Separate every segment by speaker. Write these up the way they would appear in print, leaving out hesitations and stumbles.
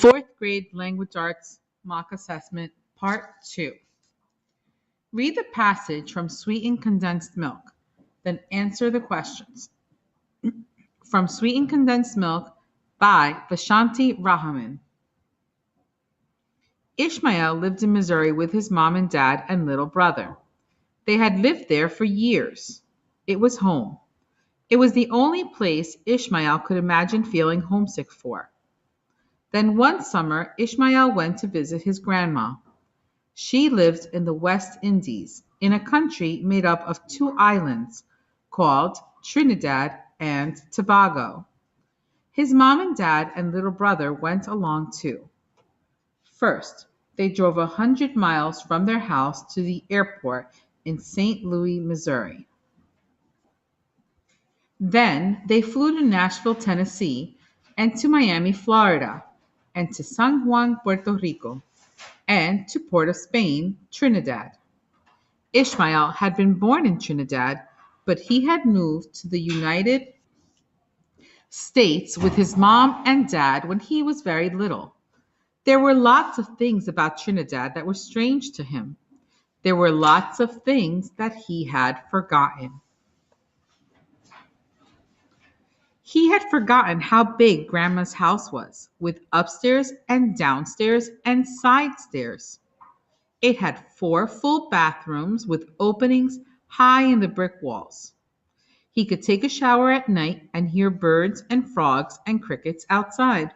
Speaker 1: Fourth grade language arts mock assessment, part 2. Read the passage from Sweetened Condensed Milk, then answer the questions. From Sweetened Condensed Milk by Vashanti Rahaman. Ishmael lived in Missouri with his mom and dad and little brother. They had lived there for years. It was home. It was the only place Ishmael could imagine feeling homesick for. Then one summer, Ishmael went to visit his grandma. She lived in the West Indies, in a country made up of two islands called Trinidad and Tobago. His mom and dad and little brother went along too. First, they drove 100 miles from their house to the airport in St. Louis, Missouri. Then they flew to Nashville, Tennessee, and to Miami, Florida, and to San Juan, Puerto Rico, and to Port of Spain, Trinidad. Ishmael had been born in Trinidad, but he had moved to the United States with his mom and dad when he was very little. There were lots of things about Trinidad that were strange to him. There were lots of things that he had forgotten. He had forgotten how big Grandma's house was, with upstairs and downstairs and side stairs. It had 4 full bathrooms with openings high in the brick walls. He could take a shower at night and hear birds and frogs and crickets outside.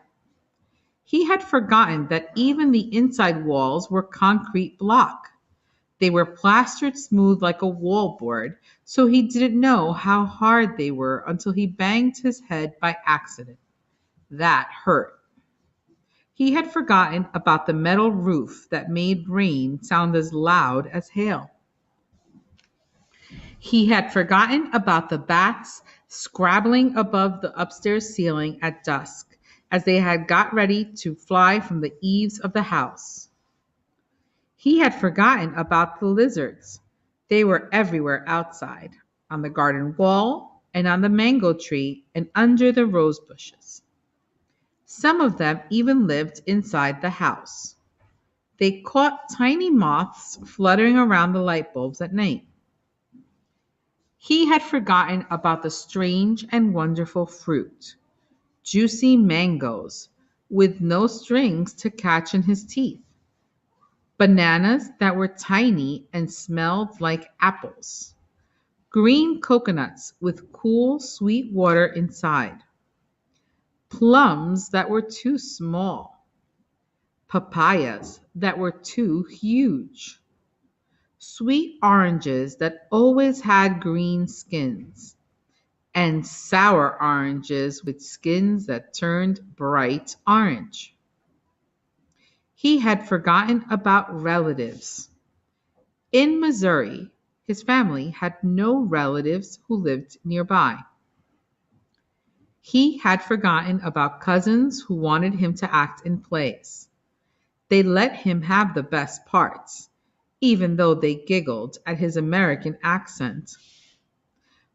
Speaker 1: He had forgotten that even the inside walls were concrete block. They were plastered smooth like a wallboard, so he didn't know how hard they were until he banged his head by accident. That hurt. He had forgotten about the metal roof that made rain sound as loud as hail. He had forgotten about the bats scrabbling above the upstairs ceiling at dusk as they had got ready to fly from the eaves of the house. He had forgotten about the lizards. They were everywhere outside, on the garden wall, and on the mango tree, and under the rose bushes. Some of them even lived inside the house. They caught tiny moths fluttering around the light bulbs at night. He had forgotten about the strange and wonderful fruit, juicy mangoes with no strings to catch in his teeth, bananas that were tiny and smelled like apples, green coconuts with cool, sweet water inside, plums that were too small, papayas that were too huge, sweet oranges that always had green skins, and sour oranges with skins that turned bright orange. He had forgotten about relatives. In Missouri, his family had no relatives who lived nearby. He had forgotten about cousins who wanted him to act in plays. They let him have the best parts, even though they giggled at his American accent.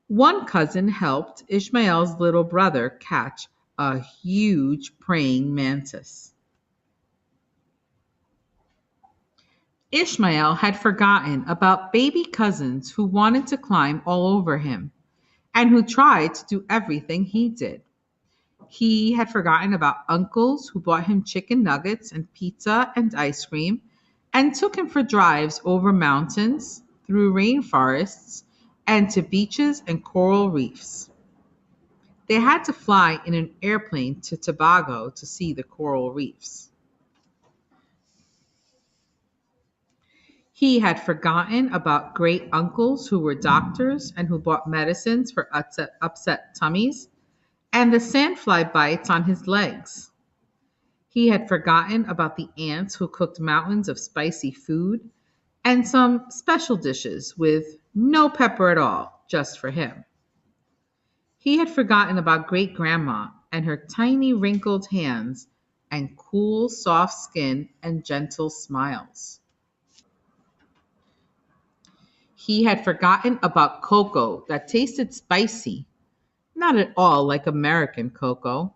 Speaker 1: One cousin helped Ishmael's little brother catch a huge praying mantis. Ishmael had forgotten about baby cousins who wanted to climb all over him and who tried to do everything he did. He had forgotten about uncles who bought him chicken nuggets and pizza and ice cream and took him for drives over mountains, through rainforests, and to beaches and coral reefs. They had to fly in an airplane to Tobago to see the coral reefs. He had forgotten about great uncles who were doctors and who bought medicines for upset tummies and the sandfly bites on his legs. He had forgotten about the aunts who cooked mountains of spicy food and some special dishes with no pepper at all, just for him. He had forgotten about great grandma and her tiny wrinkled hands and cool, soft skin and gentle smiles. He had forgotten about cocoa that tasted spicy, not at all like American cocoa.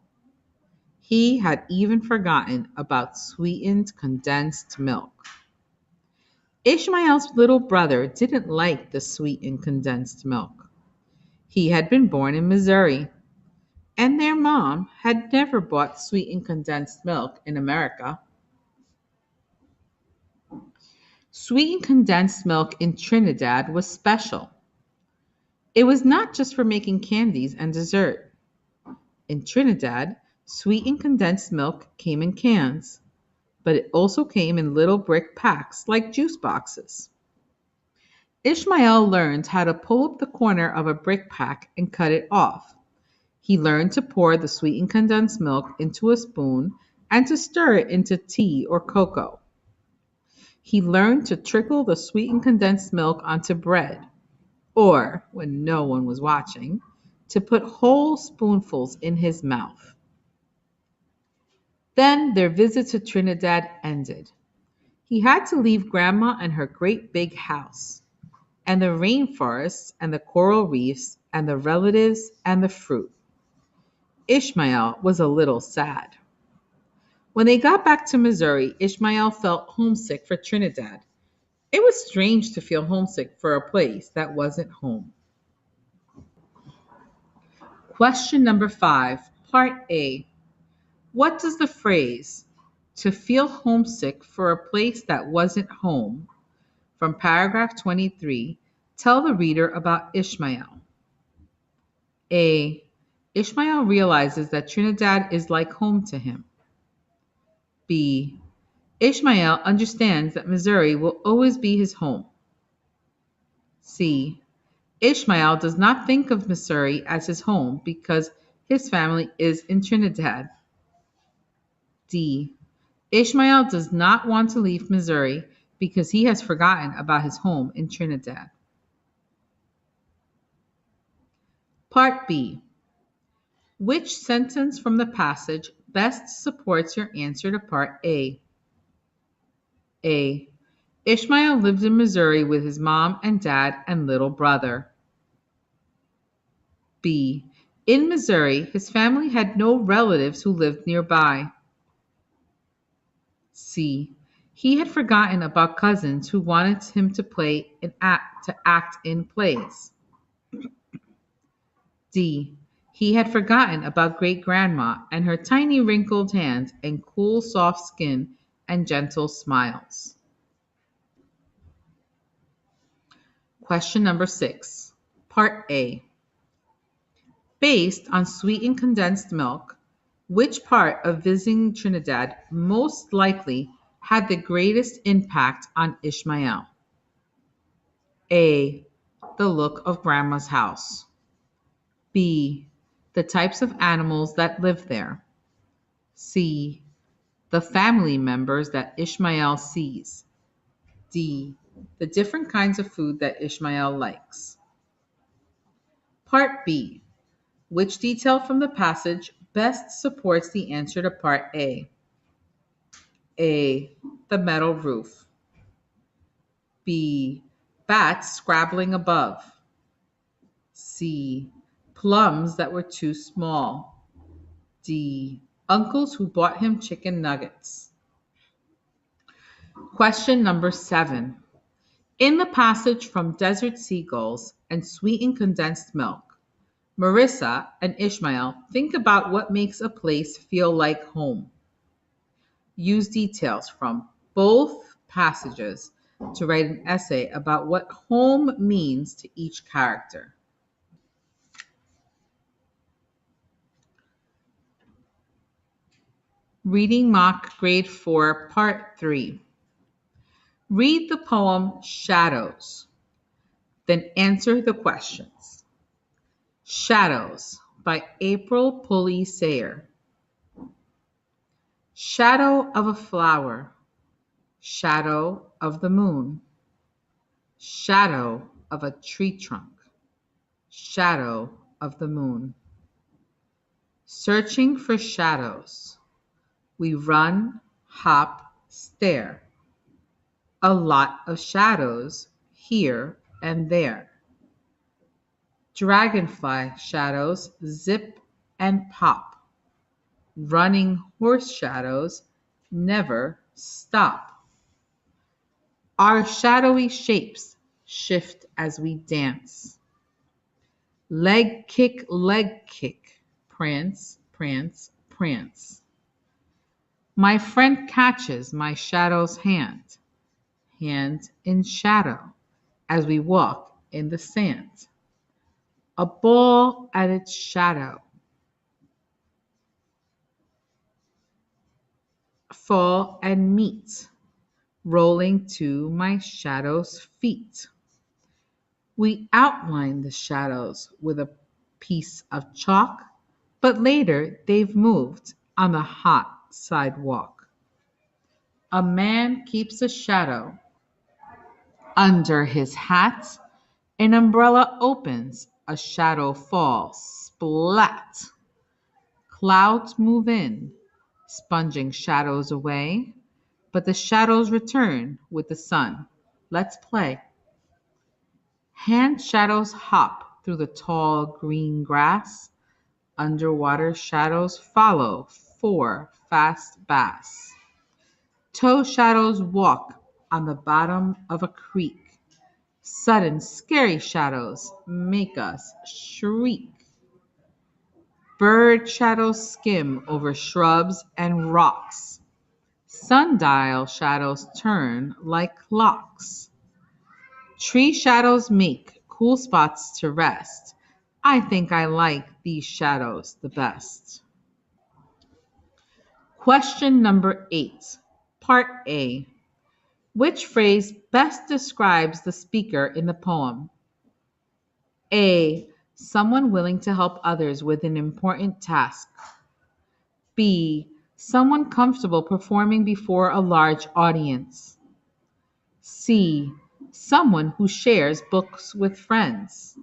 Speaker 1: He had even forgotten about sweetened condensed milk. Ishmael's little brother didn't like the sweetened condensed milk. He had been born in Missouri, and their mom had never bought sweetened condensed milk in America. Sweetened condensed milk in Trinidad was special. It was not just for making candies and dessert. In Trinidad, sweetened condensed milk came in cans, but it also came in little brick packs like juice boxes. Ishmael learned how to pull up the corner of a brick pack and cut it off. He learned to pour the sweetened condensed milk into a spoon and to stir it into tea or cocoa. He learned to trickle the sweetened condensed milk onto bread, or, when no one was watching, to put whole spoonfuls in his mouth. Then their visit to Trinidad ended. He had to leave Grandma and her great big house, and the rainforests and the coral reefs and the relatives and the fruit. Ishmael was a little sad. When they got back to Missouri, Ishmael felt homesick for Trinidad. It was strange to feel homesick for a place that wasn't home. Question number 5, Part A. What does the phrase, to feel homesick for a place that wasn't home, from paragraph 23, tell the reader about Ishmael? A. Ishmael realizes that Trinidad is like home to him. B. Ishmael understands that Missouri will always be his home. C. Ishmael does not think of Missouri as his home because his family is in Trinidad. D. Ishmael does not want to leave Missouri because he has forgotten about his home in Trinidad. Part B. Which sentence from the passage best supports your answer to Part A? A. Ishmael lived in Missouri with his mom and dad and little brother. B. In Missouri, his family had no relatives who lived nearby. C. He had forgotten about cousins who wanted him to act in plays. D. He had forgotten about great grandma and her tiny wrinkled hands and cool soft skin and gentle smiles. Question number 6, Part A. Based on sweetened condensed milk, which part of visiting Trinidad most likely had the greatest impact on Ishmael? A. The look of Grandma's house. B. The types of animals that live there. C. The family members that Ishmael sees. D. The different kinds of food that Ishmael likes. Part B. Which detail from the passage best supports the answer to Part A? A. The metal roof. B. Bats scrabbling above. C. Plums that were too small. D. Uncles who bought him chicken nuggets. Question number 7. In the passage from Desert Seagulls and Sweetened Condensed Milk, Marissa and Ishmael think about what makes a place feel like home. Use details from both passages to write an essay about what home means to each character. Reading Mock Grade 4, Part 3. Read the poem Shadows, then answer the questions. Shadows by April Pulley Sayer. Shadow of a flower, shadow of the moon, shadow of a tree trunk, shadow of the moon. Searching for shadows, we run, hop, stare. A lot of shadows here and there. Dragonfly shadows zip and pop. Running horse shadows never stop. Our shadowy shapes shift as we dance. Leg kick, prance, prance, prance. My friend catches my shadow's hand, hand in shadow, as we walk in the sand. A ball at its shadow, fall and meet, rolling to my shadow's feet. We outline the shadows with a piece of chalk, but later they've moved on the hot sidewalk. A man keeps a shadow under his hat. An umbrella opens, a shadow falls. Splat! Clouds move in, sponging shadows away, but the shadows return with the sun. Let's play. Hand shadows hop through the tall green grass. Underwater shadows follow four fast bass. Toe shadows walk on the bottom of a creek. Sudden scary shadows make us shriek. Bird shadows skim over shrubs and rocks. Sundial shadows turn like clocks. Tree shadows make cool spots to rest. I think I like these shadows the best. Question number 8, Part A. Which phrase best describes the speaker in the poem? A. Someone willing to help others with an important task. B. Someone comfortable performing before a large audience. C. Someone who shares books with friends.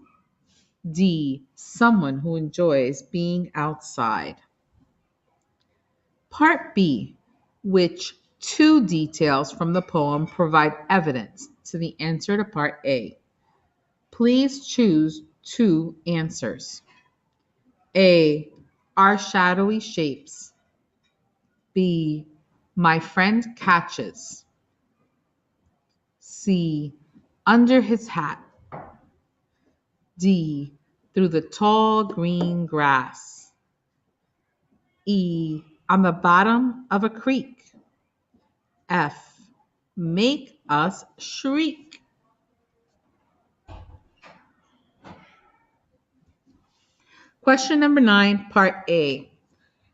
Speaker 1: D. Someone who enjoys being outside. Part B. Which two details from the poem provide evidence to the answer to Part A? Please choose two answers. A. Our shadowy shapes. B. My friend catches. C. Under his hat. D. Through the tall green grass. E. On the bottom of a creek. F. Make us shriek. Question number 9, Part A.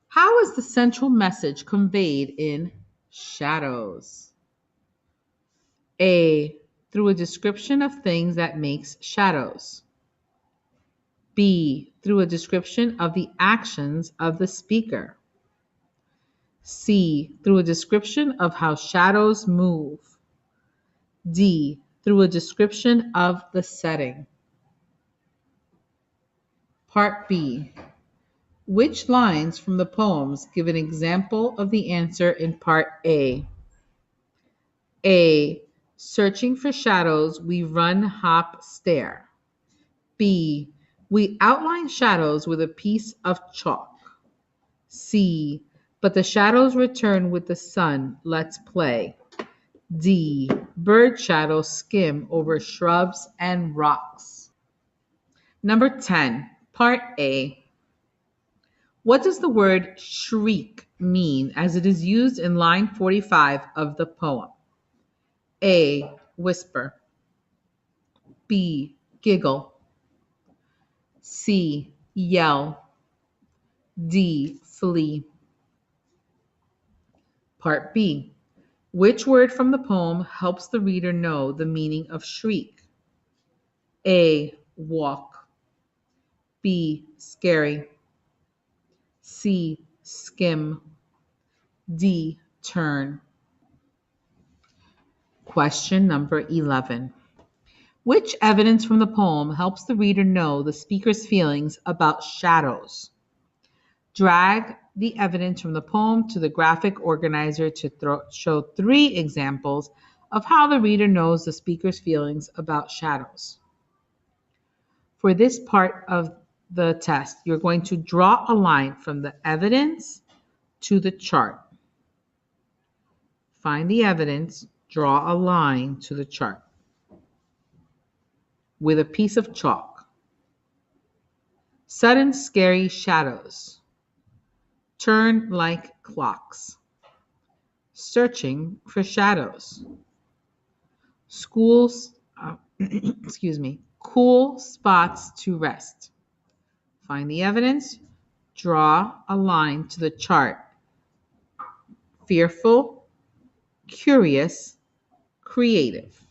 Speaker 1: How is the central message conveyed in shadows? A. Through a description of things that makes shadows. B. Through a description of the actions of the speaker. C. Through a description of how shadows move. D. Through a description of the setting. Part B. Which lines from the poems give an example of the answer in Part A? A. Searching for shadows, we run, hop, stare. B. We outline shadows with a piece of chalk. C. But the shadows return with the sun, let's play. D. Bird shadows skim over shrubs and rocks. Number 10, Part A. What does the word shriek mean as it is used in line 45 of the poem? A. Whisper. B. Giggle. C. Yell. D. Flee. Part B. Which word from the poem helps the reader know the meaning of shriek? A. Walk. B. Scary. C. Skim. D. Turn. Question number 11. Which evidence from the poem helps the reader know the speaker's feelings about shadows? Drag the evidence from the poem to the graphic organizer to show 3 examples of how the reader knows the speaker's feelings about shadows. For this part of the test, you're going to draw a line from the evidence to the chart. Find the evidence, draw a line to the chart with a piece of chalk. Sudden scary shadows. Turn like clocks. Searching for shadows. Schools, cool spots to rest. Find the evidence, draw a line to the chart. Fearful, curious, creative.